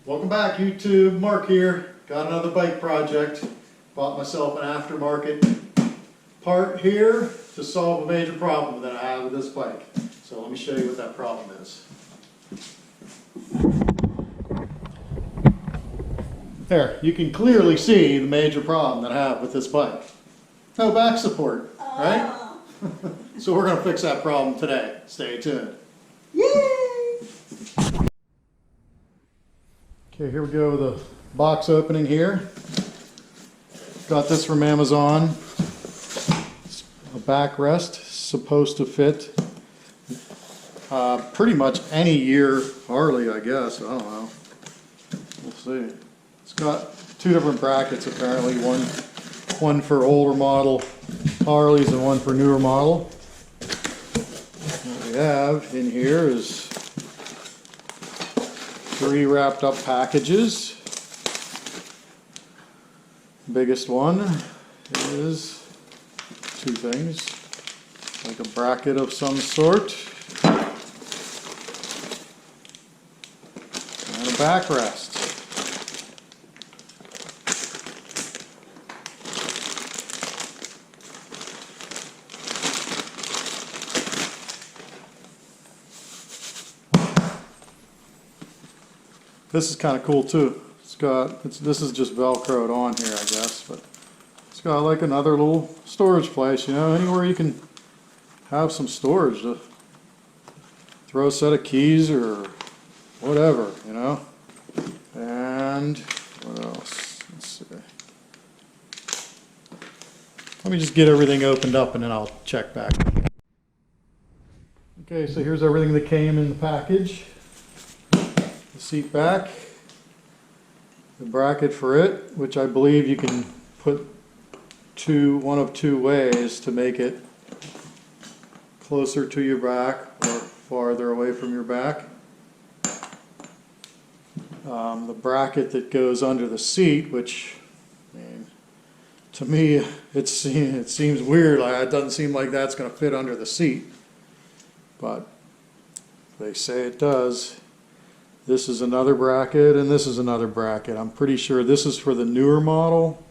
Welcome back, YouTube. Mark here. Got another bike project. Bought myself an aftermarket part here to solve a major problem that I have with this bike. So let me show you what that problem is. There, you can clearly see the major problem that I have with this bike. No back support, right? So we're going to fix that problem today. Stay tuned. Yay! Okay, here we go with the box opening here. Got this from Amazon. A backrest, supposed to fit pretty much any year Harley, I guess. I don't know. We'll see. It's got two different brackets apparently. One for older model Harleys and one for newer model. What we have in here is 3 wrapped up packages. Biggest one is 2 things, like a bracket of some sort and a backrest. This is kind of cool too. This is just Velcroed on here, I guess, but it's got like another little storage place, you know, anywhere you can have some storage to throw a set of keys or whatever, you know. And what else? Let's see. Let me just get everything opened up and then I'll check back. Okay, so here's everything that came in the package. The seat back, the bracket for it, which I believe you can put one of 2 ways to make it closer to your back or farther away from your back. The bracket that goes under the seat, which, I mean, to me it seems weird. It doesn't seem like that's going to fit under the seat, but they say it does. This is another bracket, and this is another bracket. I'm pretty sure this is for the newer model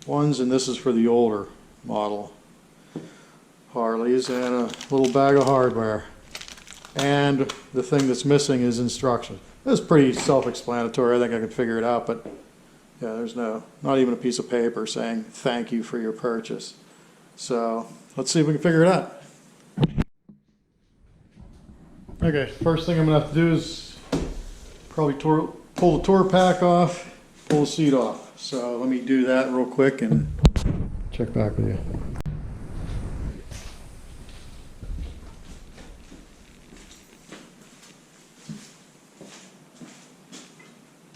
ones, and this is for the older model Harleys, and a little bag of hardware. And the thing that's missing is instructions. This is pretty self-explanatory. I think I can figure it out, but yeah, there's not even a piece of paper saying thank you for your purchase. So let's see if we can figure it out. Okay, first thing I'm gonna have to do is probably pull the tour pack off, pull the seat off. So let me do that real quick and check back with you.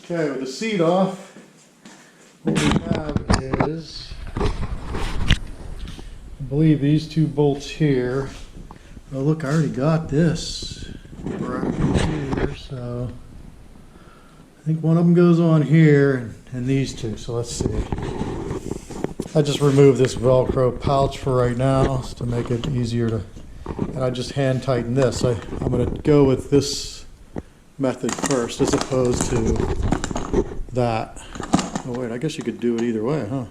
Okay, with the seat off, what we have is, I believe these 2 bolts here. Oh look, I already got this right here, so I think one of them goes on here and these 2, so let's see. I just removed this Velcro pouch for right now to make it easier to, and I just hand tighten this. I'm going to go with this method first as opposed to that. Oh wait, I guess you could do it either way, huh?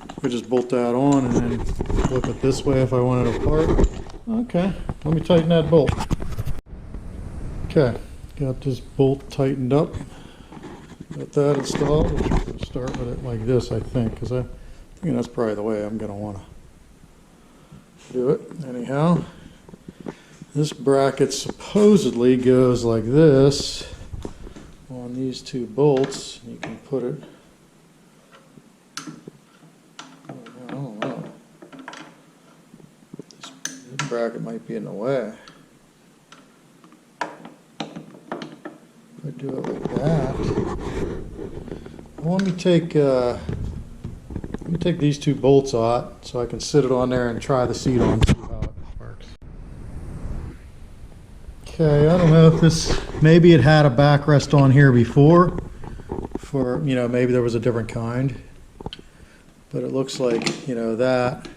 I could just bolt that on and then flip it this way if I want it apart. Okay, let me tighten that bolt. Okay, got this bolt tightened up. Got that installed. We'll start with it like this, I think, because I think that's probably the way I'm going to want to do it. Anyhow, this bracket supposedly goes like this on these 2 bolts. You can put it, I don't know, this bracket might be in the way. If I do it like that, well, let me take these 2 bolts out so I can sit it on there and try the seat on, see how it works. Okay, I don't know if this, maybe it had a backrest on here before, for, you know, maybe there was a different kind, but it looks like, you know, that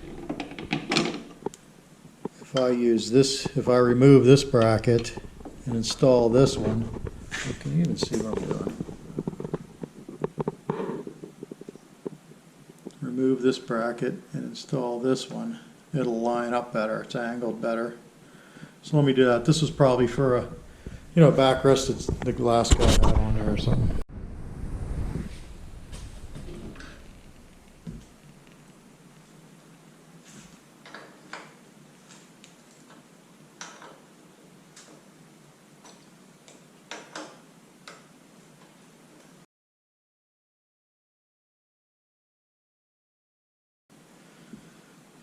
if I use this, if I remove this bracket and install this one, you can even see what I'm doing. remove this bracket and install this one, it'll line up better. It's angled better. So let me do that. This was probably for a, backrest it's the glass guy had on there or something.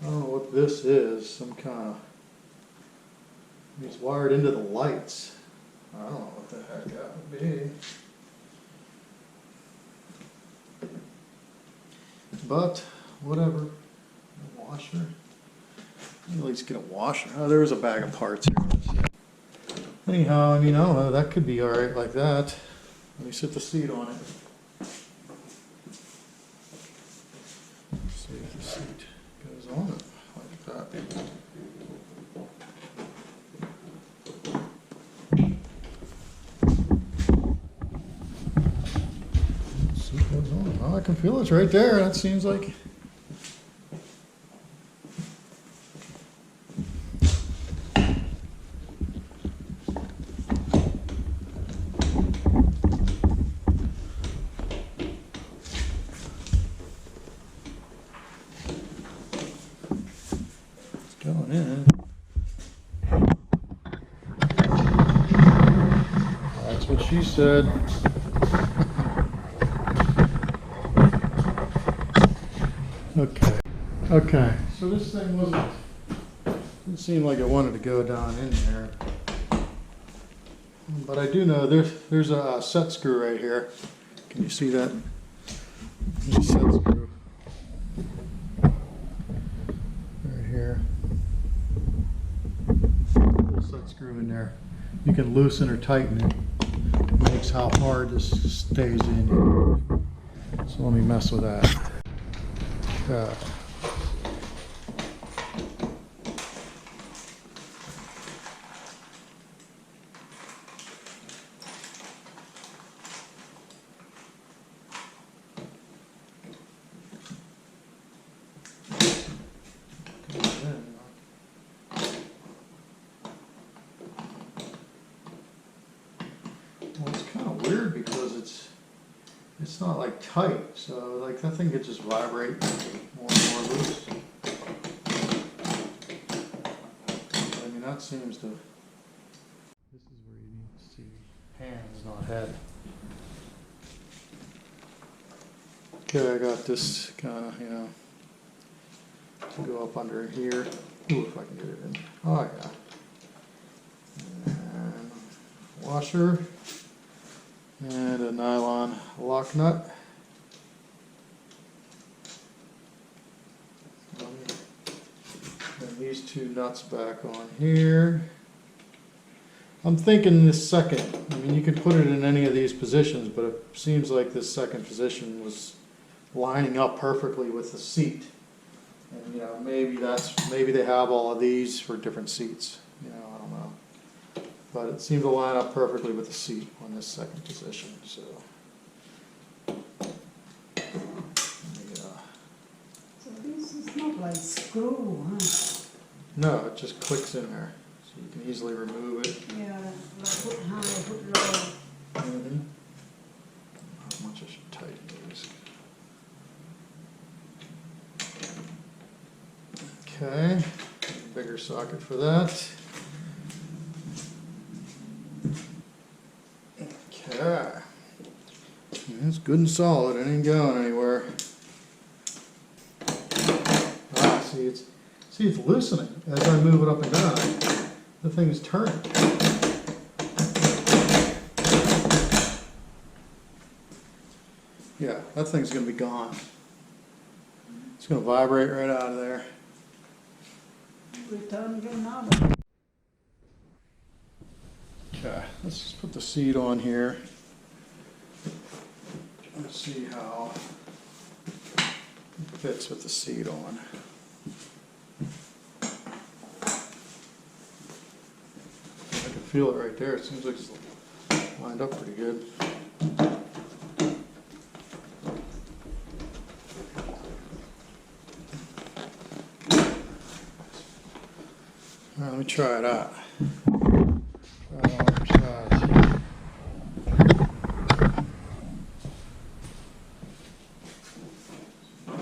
I don't know what this is, some kind of, it's wired into the lights. I don't know what the heck that would be. But, whatever. A washer. At least get a washer. Oh, there was a bag of parts here. Anyhow, I don't know, that could be alright like that. Let me set the seat on it. See if the seat goes on it like that. Seat goes on. Oh, I can feel it's right there. That seems like. Going in. That's what she said. Okay. Okay. So this thing didn't seem like it wanted to go down in there. But I do know there's a set screw right here. Can you see that? There's a set screw. Right here. Little set screw in there. You can loosen or tighten it. It makes how hard this stays in here. So let me mess with that. Well, it's kind of weird because it's not like tight, so like that thing could just vibrate more and more loose. That seems to. This is where you need to see hands, not head. Okay, I got this kind of, to go up under here. Ooh, if I can get it in. Oh yeah. And washer. And a nylon lock nut. And these two nuts back on here. I'm thinking this second, you could put it in any of these positions, but it seems like this second position was lining up perfectly with the seat. And maybe they have all of these for different seats. I don't know. But it seemed to line up perfectly with the seat on this second position. So, So this is not like screw, huh? No, it just clicks in there, so you can easily remove it. Yeah, like put high, put low. Mm-hmm. How much I should tighten these. Okay, bigger socket for that. Okay, it's good and solid. It ain't going anywhere. See it's loosening as I move it up and down. The thing is turning. Yeah, that thing's going to be gone. It's going to vibrate right out of there. Return again now. Okay, let's just put the seat on here. Let's see how it fits with the seat on. I can feel it right there. It seems like it's lined up pretty good. me try it out. Try it on other sides.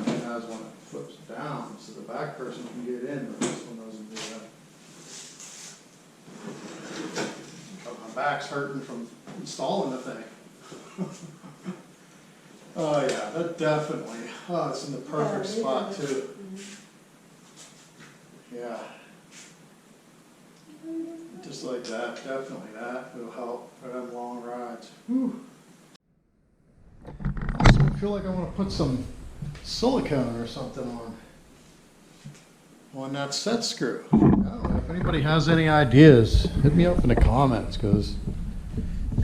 It has one that flips down so the back person can get in, but this one doesn't do that. My back's hurting from installing the thing. Oh yeah, that definitely. Oh, it's in the perfect spot too. Yeah. Just like that, definitely that will help for them long rides. Whew. I feel like I want to put some silicone or something on that set screw. I don't know if anybody has any ideas. Hit me up in the comments, because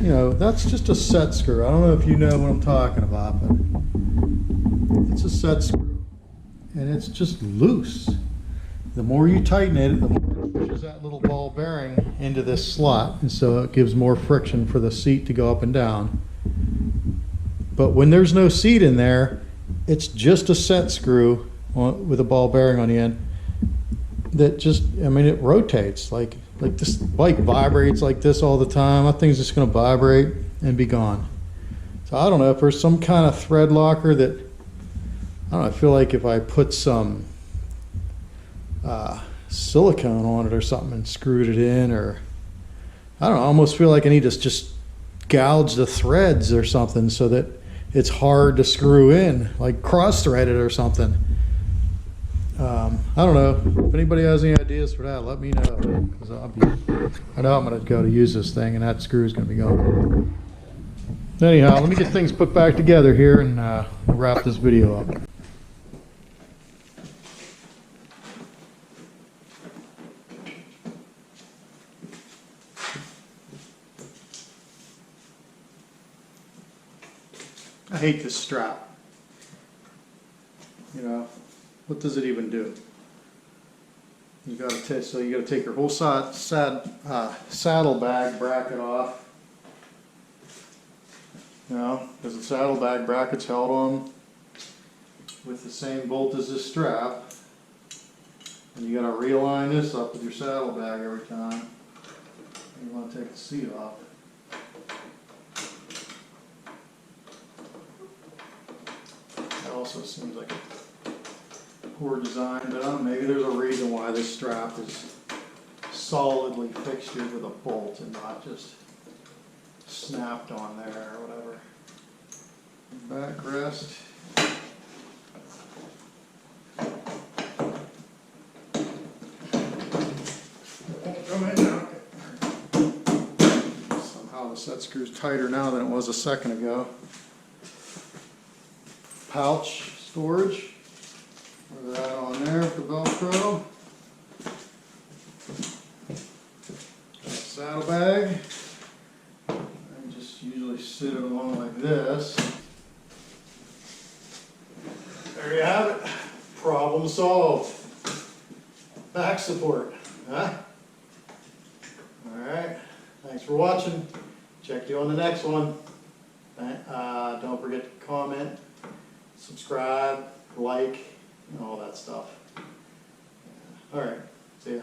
you know that's just a set screw. I don't know if you know what I'm talking about, but it's a set screw, and it's just loose. The more you tighten it, the more it pushes that little ball bearing into this slot, and so it gives more friction for the seat to go up and down. But when there's no seat in there, it's just a set screw with a ball bearing on the end that just, I mean, it rotates. Like this bike vibrates like this all the time. That thing's just going to vibrate and be gone. So I don't know if there's some kind of thread locker that, I don't know, I feel like if I put some silicone on it or something and screwed it in, or I don't know, I almost feel like I need to just gouge the threads or something so that it's hard to screw in, like cross thread it or something. I don't know if anybody has any ideas for that. Let me know, because I know I'm going to go to use this thing and that screw is going to be gone. Anyhow, let me get things put back together here and wrap this video up. I hate this strap. You know, what does it even do? You got to take your whole saddlebag bracket off. You know, because the saddlebag bracket's held on with the same bolt as this strap, and you got to realign this up with your saddlebag every time. You want to take the seat off. Also seems like a poor design, but I don't know, maybe there's a reason why this strap is solidly fixtured with a bolt and not just snapped on there or whatever. Backrest. Somehow the set screw's tighter now than it was a second ago. Pouch storage, put that on there for Velcro. Saddlebag, and just usually sit it along like this. There you have it, problem solved. Back support, huh? Alright, thanks for watching. Check you on the next one. Don't forget to comment, subscribe, like, and all that stuff. All right, see ya.